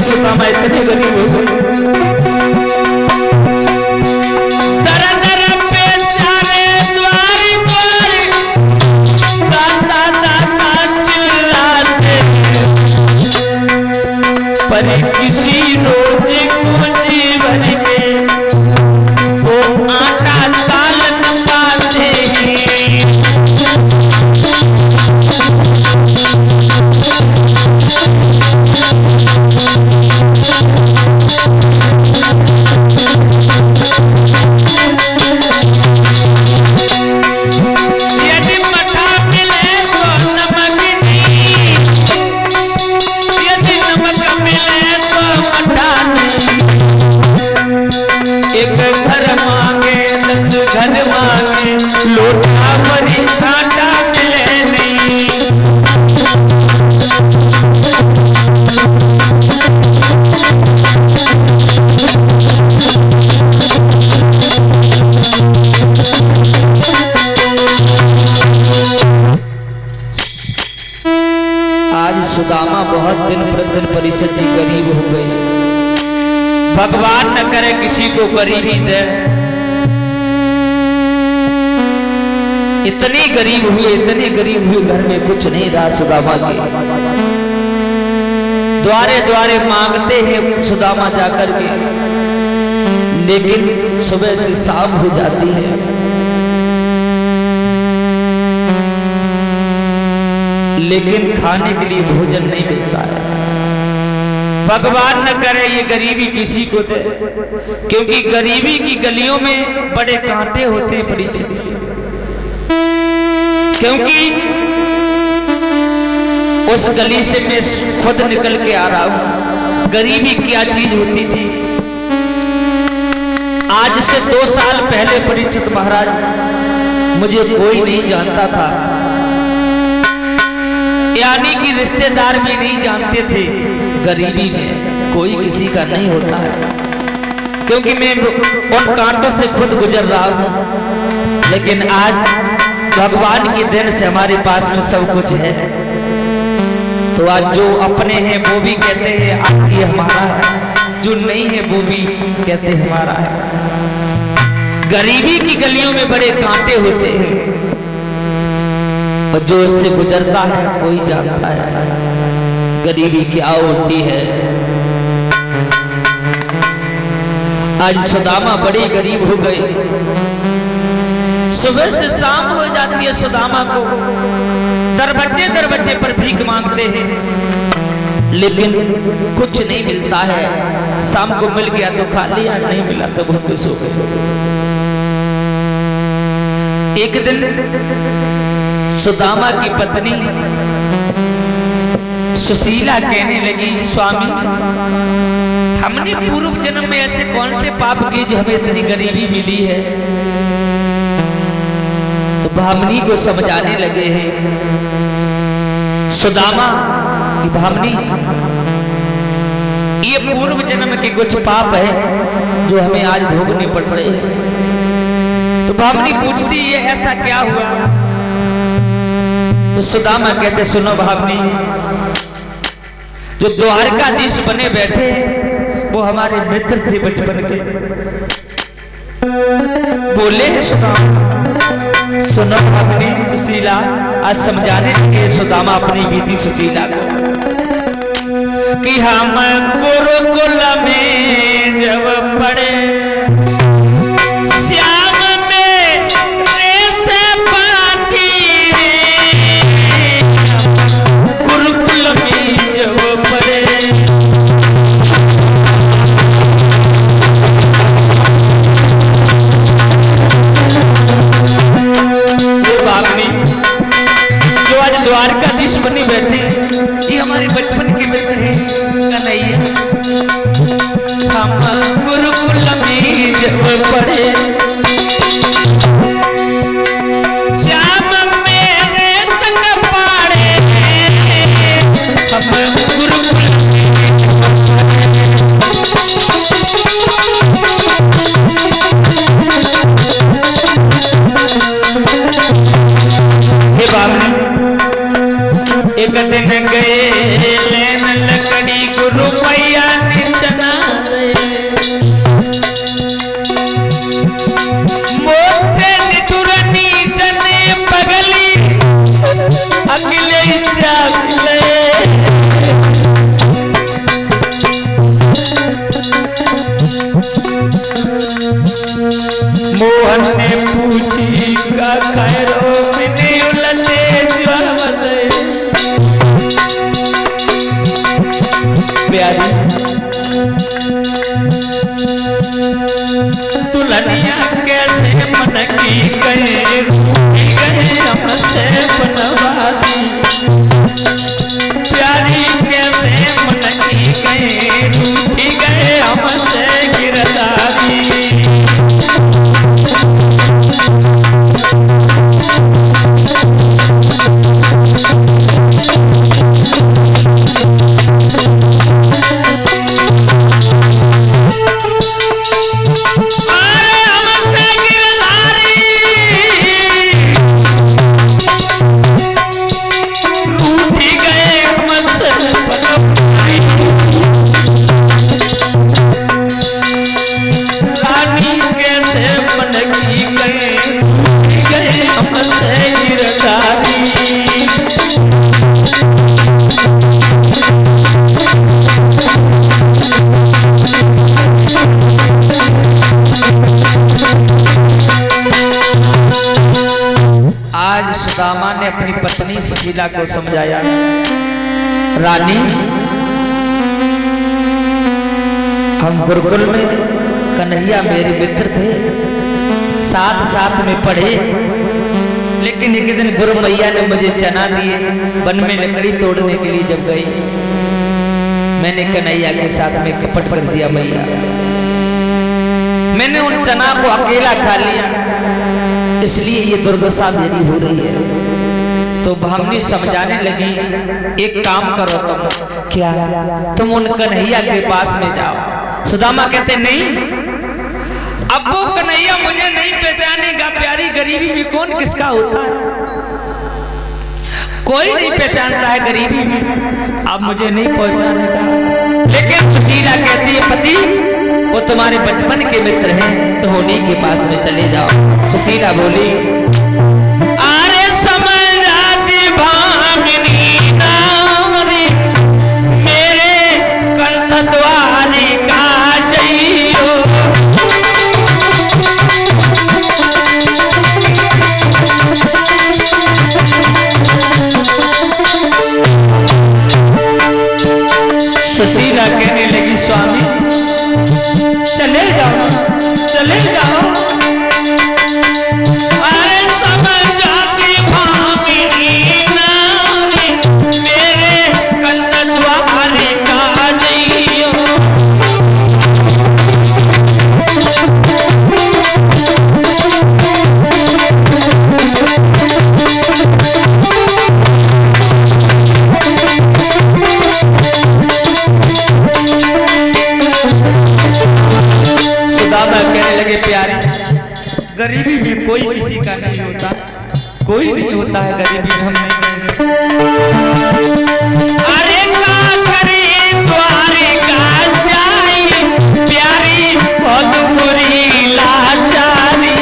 ये सुदामा इतने गरीब हो गए। पर किसी रोज को जीवन में वो आटा ताल न पाते सुदामा बहुत दिन प्रतिदिन परीक्षित जी गरीब हो गए। भगवान न करे किसी को गरीबी दे। इतने गरीब हुए घर में कुछ नहीं रहा सुदामा के। द्वारे द्वारे मांगते हैं सुदामा जाकर के, लेकिन सुबह से शाम हो जाती है, लेकिन खाने के लिए भोजन नहीं मिलता है। भगवान न करे ये गरीबी किसी को दे, क्योंकि गरीबी की गलियों में बड़े कांटे होते हैं परीक्षित, क्योंकि उस गली से मैं खुद निकल के आ रहा हूं। गरीबी क्या चीज होती थी। आज से 2 साल पहले परीक्षित महाराज मुझे कोई नहीं जानता था, यानी कि रिश्तेदार भी नहीं जानते थे। गरीबी में कोई किसी का नहीं होता है, क्योंकि मैं उन कांटों से खुद गुजर रहा हूं। लेकिन आज भगवान की देन से हमारे पास में सब कुछ है। तो आज जो अपने हैं वो भी कहते हैं आज ये हमारा है, जो नहीं है वो भी कहते हैं हमारा है। गरीबी की गलियों में बड़े कांटे होते हैं, और जो इससे गुजरता है वही जानता है गरीबी क्या होती है। आज सुदामा बड़ी गरीब हो गई। सुबह से शाम हो जाती है, सुदामा को दरवाजे दरवाजे पर भीख मांगते हैं, लेकिन कुछ नहीं मिलता है। शाम को मिल गया तो खा लिया, नहीं मिला तो भूखे सो गए। एक दिन सुदामा की पत्नी सुशीला कहने लगी, स्वामी हमने पूर्व जन्म में ऐसे कौन से पाप किए जो हमें इतनी गरीबी मिली है। तो भामनी को समझाने लगे हैं सुदामा कि भामनी ये पूर्व जन्म के कुछ पाप है जो हमें आज भोगने पड़ रहे हैं। तो भामनी पूछती ये ऐसा क्या हुआ। तो सुदामा कहते सुनो भावनी, जो द्वारकाधीश बने बैठे वो हमारे मित्र थे बचपन के। बोले सुदामा, सुनो भावनी सुशीला आज समझाने लगे सुदामा अपनी बीती सुशीला को कि हम गुरुकुल में जब पढ़े द्वारकाधीश बनी बैठे, ये हमारे बचपन के मित्र हैं कन्हैया। हम गुरुकुल में जब पढ़े श्याम मेरे संग पाड़े, हम गुरुकुल एक दिन गए लेन लकड़ी को रुपया सुशीला को समझाया, रानी हम गुरुकुल में कन्हैया मेरे मित्र थे, साथ साथ में पढ़े, लेकिन एक दिन गुरु मैया ने मुझे चना दिए। वन में लकड़ी तोड़ने के लिए जब गई, मैंने कन्हैया के साथ में कपट कर दिया मैया। मैंने उन चना को अकेला खा लिया, इसलिए ये दुर्दशा मेरी हो रही है। तो भामनी समझाने लगी, एक काम करो तुम, क्या? तुम उन कन्हैया के पास में जाओ। सुदामा कहते नहीं, अब वो कन्हैया मुझे नहीं पहचानेगा। प्यारी गरीबी में कौन किसका होता है, कोई नहीं पहचानता है गरीबी में, अब मुझे नहीं पहचानेगा। लेकिन सुशीला कहती है, पति वो तुम्हारे बचपन के मित्र हैं, तो उन्हीं के पास में चले जाओ। सुशीला बोली, अरे समझ जाती भामिनी नारी, मेरे कंठ द्वारे का जइयो। सुशीला कहने लगी, स्वामी चले जाओ, चले जाओ। अरे समझ जाती भामिनी नारी, मेरे कंठ द्वारे का जइयो। प्यारे, गरीबी में कोई किसी का नहीं होता, कोई नहीं होता है गरीबी में, हम नहीं। अरे का करे द्वारे का जाई, प्यारी बहुत बुरी लाचारी।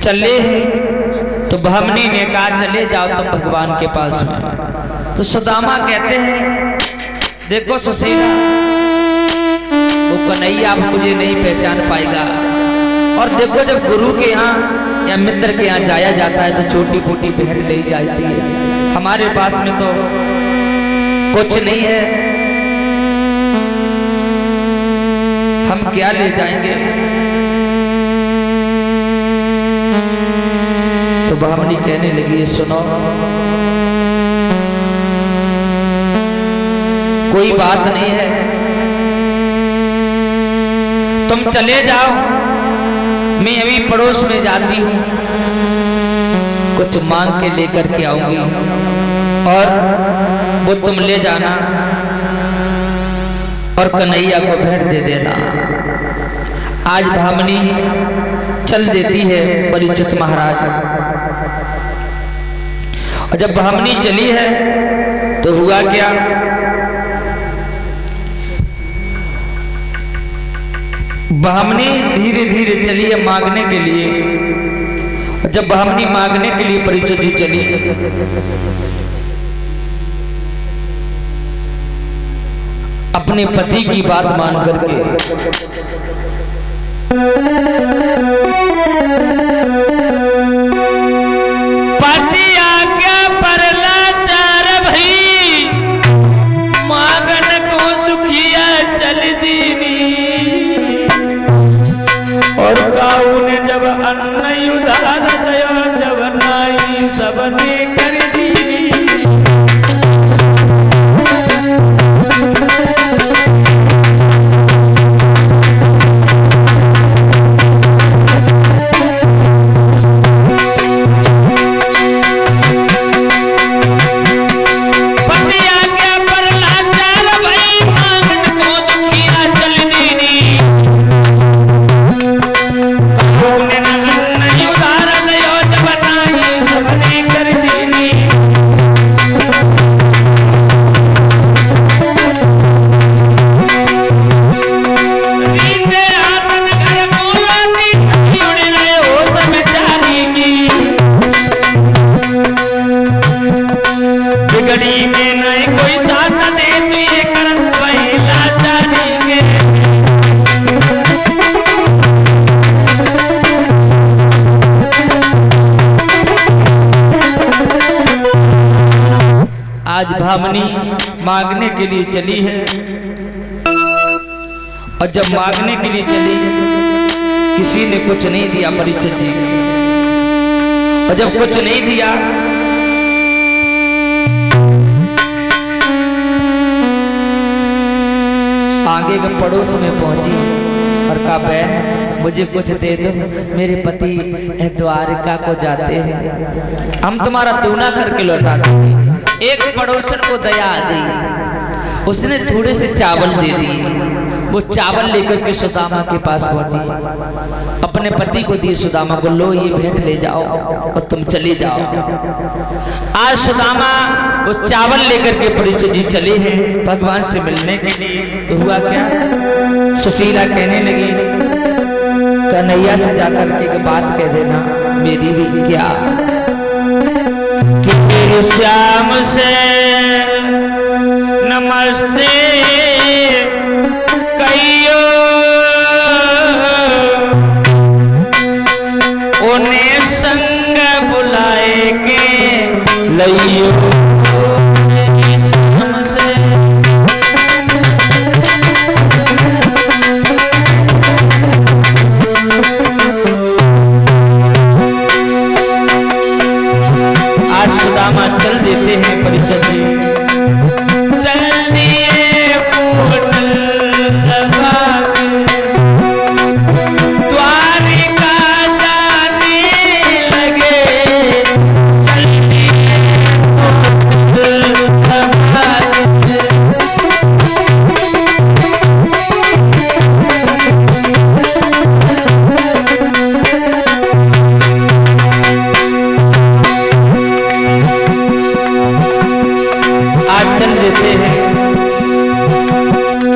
चले हैं तो भामनी ने कहा, चले जाओ तुम भगवान के पास में। तो सुदामा कहते हैं, देखो सुशीला, वो कन्हैया मुझे नहीं पहचान पाएगा। और देखो जब गुरु के यहाँ या मित्र के यहाँ जाया जाता है तो छोटी मोटी भेंट ले जाती है, हमारे पास में तो कुछ नहीं है, हम क्या ले जाएंगे। तो भामनी कहने लगी, सुनो, कोई बात नहीं है, तुम चले जाओ, मैं अभी पड़ोस में जाती हूं, कुछ मांग के लेकर के आऊंगी और वो तुम ले जाना और कन्हैया को भेंट दे देना। आज भामनी चल देती है परीक्षित महाराज। और जब भामनी चली है तो हुआ क्या, भामनी धीरे धीरे चली है मांगने के लिए। और जब भामनी मांगने के लिए परीक्षित जी चली, अपने पति की बात मान करके पति आज्ञा पर लाचार भई, मांगन को दुखिया चल दीनी। और काऊ ने जब अन्न उधार दया, जब नाई सबने कर दीनी। घड़ी में नहीं कोई साथ दे तू ये करत वहीला जानेंगे। आज भामनी मांगने के लिए चली है और जब मांगने के लिए चली किसी ने कुछ नहीं दिया परीक्षित जी को, और जब कुछ नहीं दिया आगे के पड़ोस में पहुंची और कहा बहन मुझे कुछ दे दो, मेरे पति द्वारिका को जाते हैं, हम तुम्हारा दूना करके लौटा देंगे। एक पड़ोसन को दया आ गई, उसने थोड़े से चावल दे दिए। वो चावल लेकर के सुदामा के पास पहुंची, अपने पति को दिए। सुदामा को लो ये भेंट ले जाओ और तुम चले जाओ। आज सुदामा वो चावल लेकर के परीक्षित जी चले हैं भगवान से मिलने के लिए। तो हुआ क्या, सुशीला कहने लगी कन्हैया से जाकर के एक बात कह देना मेरी भी, क्या कि मेरे श्याम से नमस्ते कहियो, उन्हें संग बुलाए के लइयो। आज सुदामा चल देते हैं परीक्षित जी, चल दिए द्वारिका जाने लगे, चल देते हैं।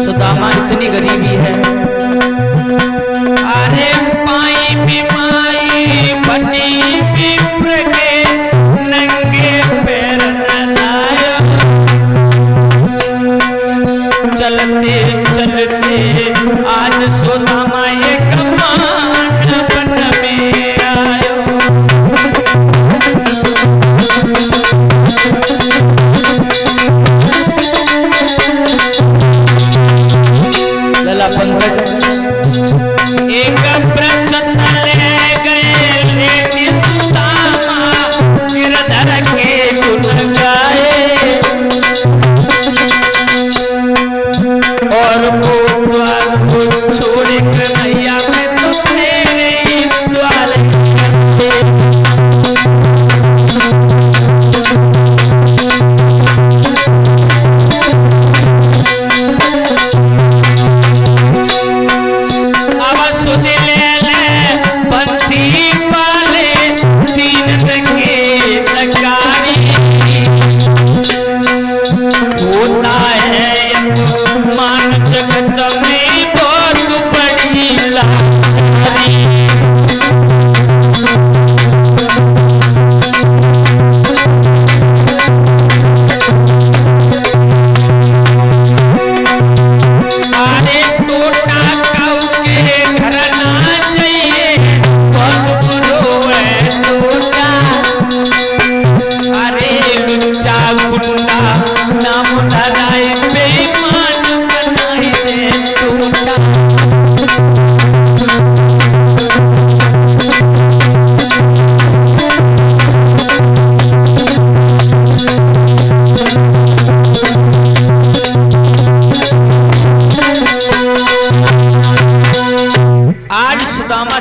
सुदामा इतनी गरीबी है, अरे पाई बीमाई बनी विप्र के नंगे पैर लाया, चलते चलते आज सुदामा एक मान बन में आयो। एक प्रचंड ले गए लेके सुदामा, गिरधर के गुण गाए और वो द्वार को छोड़ कन्हैया में तो तेरे द्वार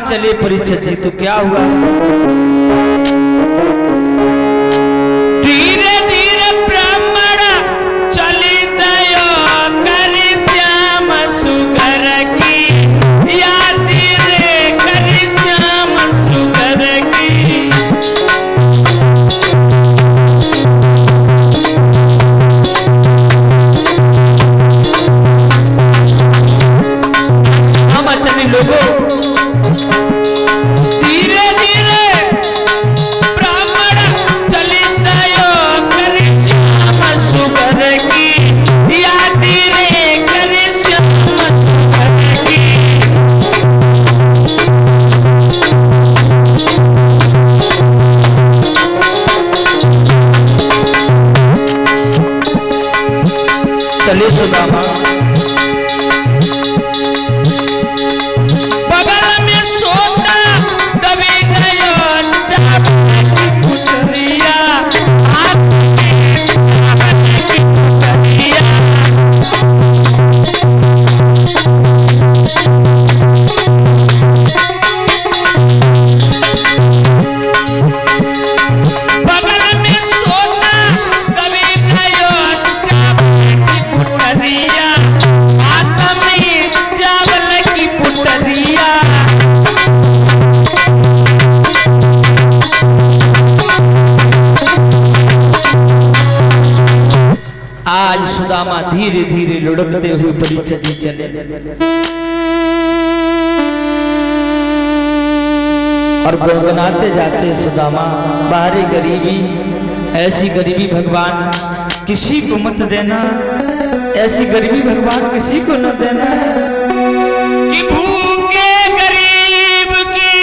चले परीक्षित जी। तो क्या हुआ, धीरे धीरे ब्राह्मण चली दयो करी श्याम सुगर की, या धीरे करी श्याम सुगर की। हम चले लोगों धीरे धीरे चले सुदामा। बगल में सोता दबी गयो चावल की पुतरिया, हाथ में चावल की पुतरिया। बगल में सोता दबी गयो चावल की पुतरिया, हाथ में चावल की पुतरिया। आज सुदामा धीरे धीरे लुढ़कते हुए परिचित चले और गुनगुनाते जाते सुदामा, बाहरी गरीबी, ऐसी गरीबी भगवान किसी को मत देना, ऐसी गरीबी भगवान किसी को न देना कि भूखे गरीब की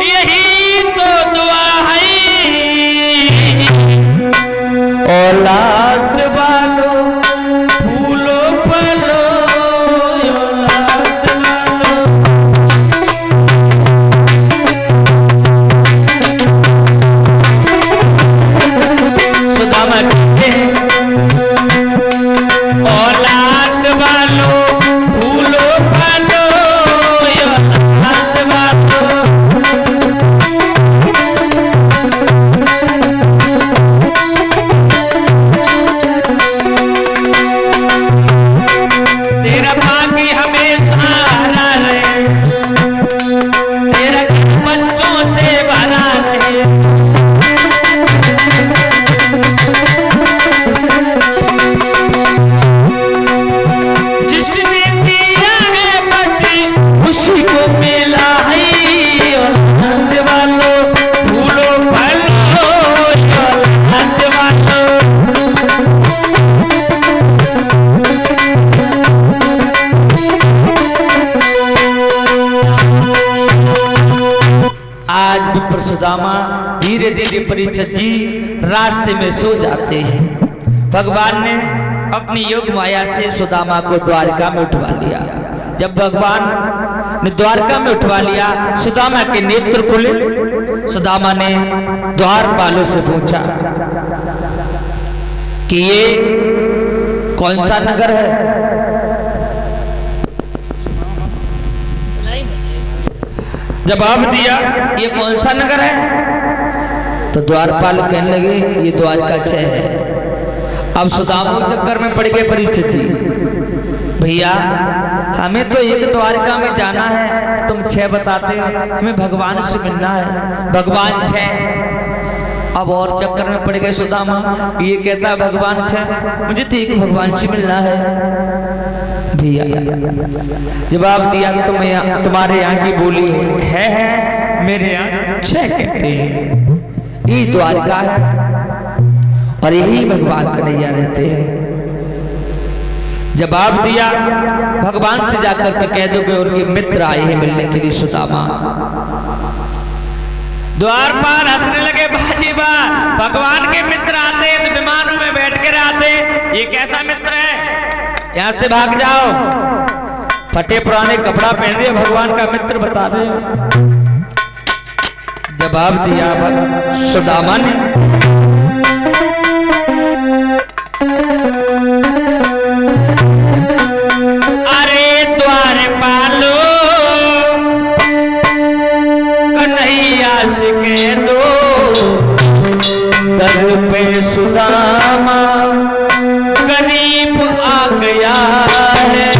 यही तो दुआ है। औलाद वालो फूलो फलो, औलाद वालो। सुदामा कहते हैं, औलाद वालों फूलो फलो, औलाद वालों। तेरा भाग्य हमेशा हरा रहे, तेरा बच्चों से भरा रहे। जिसने दिया है बस उसी को मिला है। औलाद वालों फूलो फलो, औलाद वालों। आज विप्र सुदामा धीरे धीरे परिचित जी रास्ते में सो जाते हैं। भगवान ने अपनी योग माया से सुदामा को द्वारका में उठवा लिया। जब भगवान ने द्वारका में उठवा लिया, सुदामा के नेत्र खुले। सुदामा ने द्वारपालों से पूछा कि ये कौन सा नगर है? जवाब दिया, ये कौन सा नगर है? तो द्वारपाल कहने लगे, ये द्वारका 6 है। अब सुदामा चक्कर में पड़ गए परिचित जी, भैया हमें तो एक द्वारका में जाना है, तुम 6 बताते हो, हमें भगवान से मिलना है, भगवान 6। अब और चक्कर में पड़ गए सुदामा, ये कहता है भगवान 6, मुझे तो एक भगवान से मिलना है। भैया जवाब दिया, तुम्हारे यहाँ की बोली है, मेरे यहाँ 6 कहते हैं। ये द्वारका है और यही भगवान कन्हैया रहते हैं। जवाब दिया, भगवान से जाकर के कह दो कि उनके मित्र आए हैं मिलने के लिए सुदामा। द्वारपाल हंसने लगे, बाजीबा भगवान के मित्र आते हैं तो विमानों में बैठ कर आते, ये कैसा मित्र है? यहां से भाग जाओ, फटे पुराने कपड़ा पहन रहे, भगवान का मित्र बता रहे हो। जवाब दिया सुदामा ने, अरे द्वारपालो कन्हैया से कह दो, दर पे सुदामा गरीब आ गया है।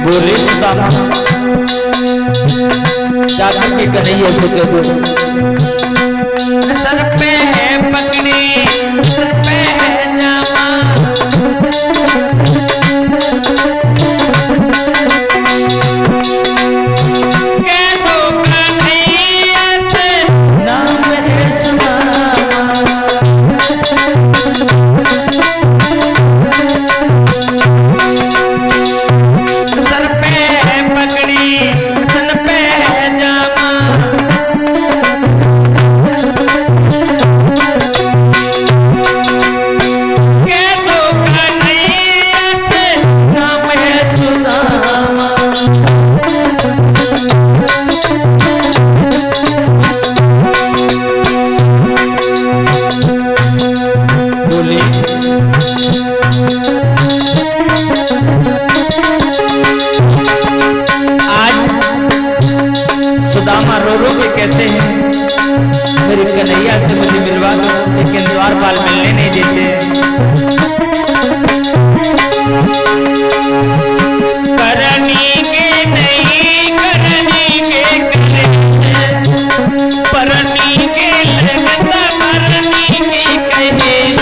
बोले सुदामा, जाकर के कन्हैया से कह दो, सर पे है पगड़ी, सर पे है जामा, कह दो कन्हैया से नाम है सुदामा। बोली, आज सुदामा रो रो के कहते हैं मेरी कन्हैया से मुझे मिलवा दो, लेकिन द्वारपाल मिलने नहीं देते। करनी के नहीं करनी के कलेश, परनी के लगत मरनी के कहेश।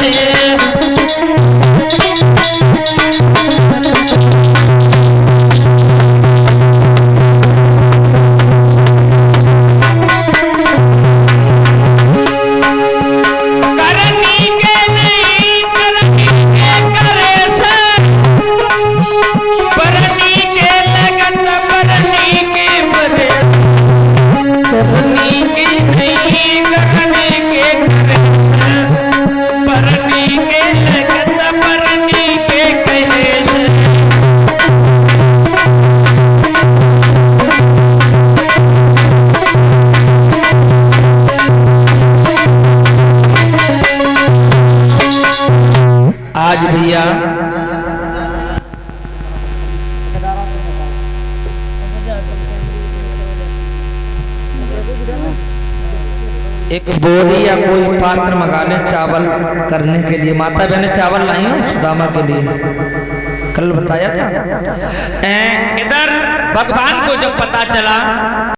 करनी के नहीं करनी के कलेश, परनी के लगत परनी के मरेश। करनी के नहीं करनी के कलेश, परनी के लगत परनी के कलेश। आज भैया एक बोरी या कोई पात्र मंगा ले चावल करने के लिए। माता बहने चावल लाई हो सुदामा के लिए, कल बताया था। इधर भगवान को जब पता चला